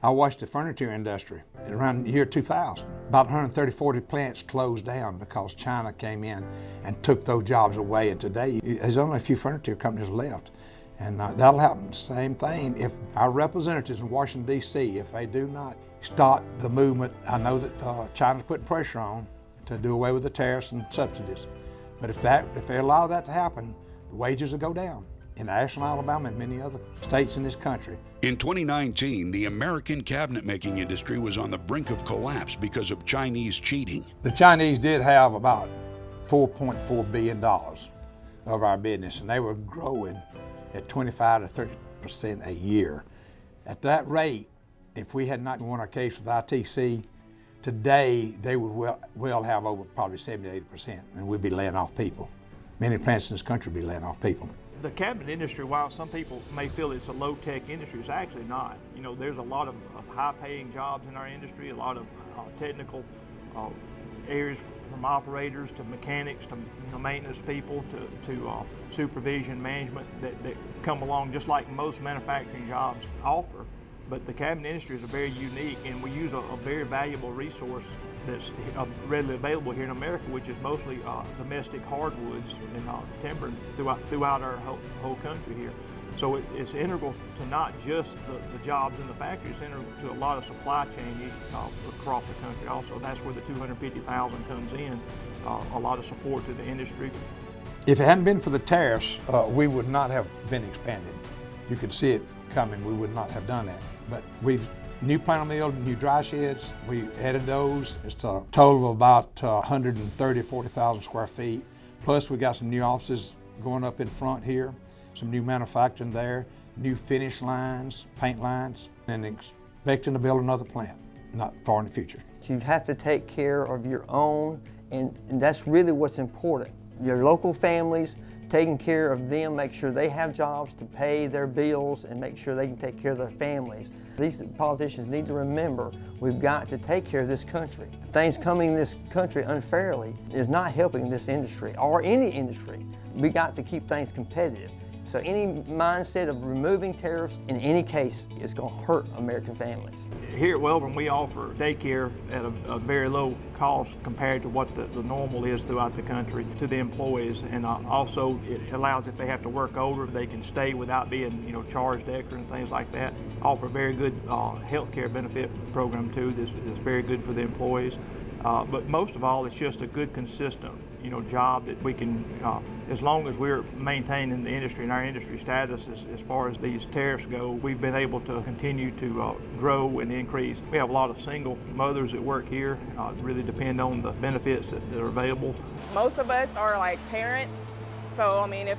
I watched the furniture industry around the year 2000. About 130, 40 plants closed down because China came in and took those jobs away. And today, there's only a few furniture companies left. And that'll happen, same thing. If our representatives in Washington, D.C., if they do not stop the movement, I know that China's putting pressure on to do away with the tariffs and subsidies. But if they allow that to happen, the wages will go down in Ashland, Alabama, and many other states in this country. In 2019, the American cabinet-making industry was on the brink of collapse because of Chinese cheating. The Chinese did have about $4.4 billion of our business, and they were growing at 25 to 30% a year. At that rate, if we had not won our case with ITC, today they would well have over probably 70 to 80%, and we'd be laying off people. Many plants in this country would be laying off people. The cabinet industry, while some people may feel it's a low-tech industry, it's actually not. You know, there's a lot of high-paying jobs in our industry, a lot of technical areas from operators to mechanics to maintenance people to supervision, management that come along just like most manufacturing jobs offer. But the cabinet industry is very unique, and we use a very valuable resource that's readily available here in America, which is mostly domestic hardwoods and timber throughout our whole country here. So it's integral to not just the jobs in the factory, it's integral to a lot of supply chain issues across the country also. That's where the $250,000 comes in, a lot of support to the industry. If it hadn't been for the tariffs, we would not have been expanded. You could see it coming, we would not have done that. But we've new plant mill, new dry sheds, we added those. It's a total of about 130, 40,000 square feet. Plus we got some new offices going up in front here, some new manufacturing there, new finish lines, paint lines, and expecting to build another plant, not far in the future. You have to take care of your own, and that's really what's important. Your local families, taking care of them, make sure they have jobs to pay their bills and make sure they can take care of their families. These politicians need to remember we've got to take care of this country. Things coming in this country unfairly is not helping this industry or any industry. We got to keep things competitive. So any mindset of removing tariffs in any case is going to hurt American families. Here at Wellborn, we offer daycare at a very low cost compared to what the normal is throughout the country to the employees, and also it allows, if they have to work over, they can stay without being charged extra and things like that. Offer a very good health care benefit program too. This is very good for the employees. But most of all, it's just a good, consistent, job that we can, as long as we're maintaining the industry and our industry status as far as these tariffs go, we've been able to continue to grow and increase. We have a lot of single mothers that work here, really depend on the benefits that are available. Most of us are like parents, so I mean, if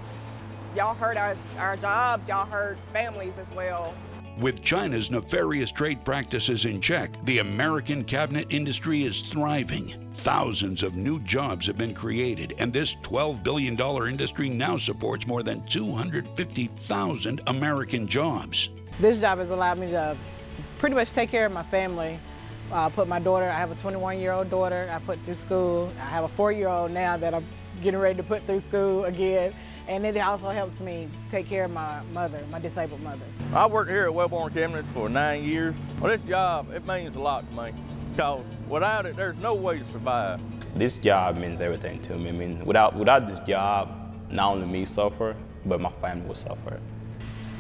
y'all hurt our jobs, y'all hurt families as well. With China's nefarious trade practices in check, the American cabinet industry is thriving. Thousands of new jobs have been created, and this $12 billion industry now supports more than 250,000 American jobs. This job has allowed me to pretty much take care of my family. Put my daughter, I have a 21-year-old daughter I put through school. I have a 4-year-old now that I'm getting ready to put through school again. And it also helps me take care of my mother, my disabled mother. I worked here at Wellborn Cabinets for 9 years. Well, this job, it means a lot to me, because without it, there's no way to survive. This job means everything to me. I mean, without this job, not only me suffer, but my family will suffer.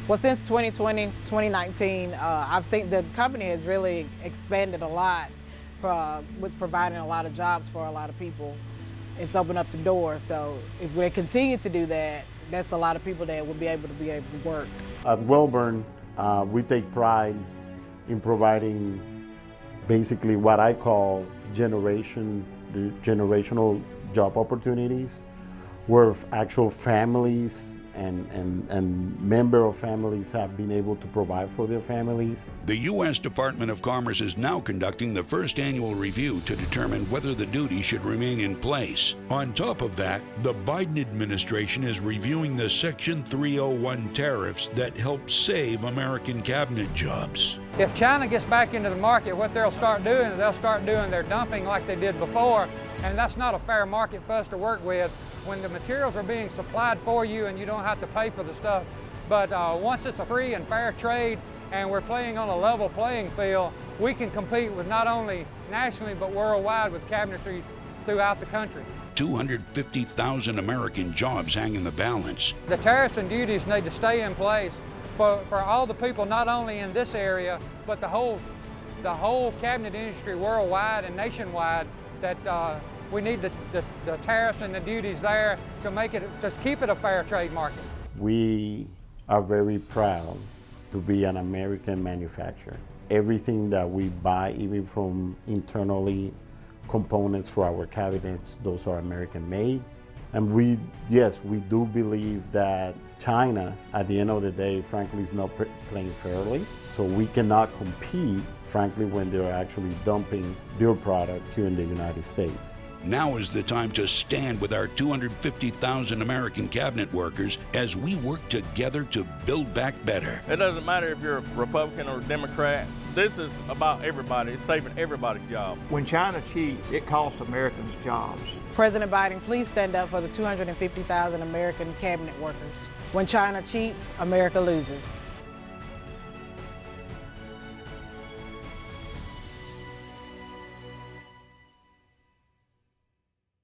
Well, since 2020, 2019, I've seen the company has really expanded a lot with providing a lot of jobs for a lot of people. It's opened up the door, so if we continue to do that, that's a lot of people that will be able to work. At Wellborn, we take pride in providing basically what I call generational job opportunities, where actual families and member of families have been able to provide for their families. The U.S. Department of Commerce is now conducting the first annual review to determine whether the duty should remain in place. On top of that, the Biden administration is reviewing the Section 301 tariffs that help save American cabinet jobs. If China gets back into the market, what they'll start doing is they'll start doing their dumping like they did before, and that's not a fair market for us to work with. When the materials are being supplied for you and you don't have to pay for the stuff. But once it's a free and fair trade, and we're playing on a level playing field, we can compete with not only nationally but worldwide with cabinetry throughout the country. 250,000 American jobs hang in the balance. The tariffs and duties need to stay in place for all the people, not only in this area, but the whole cabinet industry worldwide and nationwide, that we need the tariffs and the duties there to make it, just keep it a fair trade market. We are very proud to be an American manufacturer. Everything that we buy, even from internally components for our cabinets, those are American made. And yes, we do believe that China, at the end of the day, frankly, is not playing fairly. So we cannot compete, frankly, when they're actually dumping their product here in the United States. Now is the time to stand with our 250,000 American cabinet workers as we work together to build back better. It doesn't matter if you're a Republican or a Democrat. This is about everybody. It's saving everybody's job. When China cheats, it costs Americans jobs. President Biden, please stand up for the 250,000 American cabinet workers. When China cheats, America loses.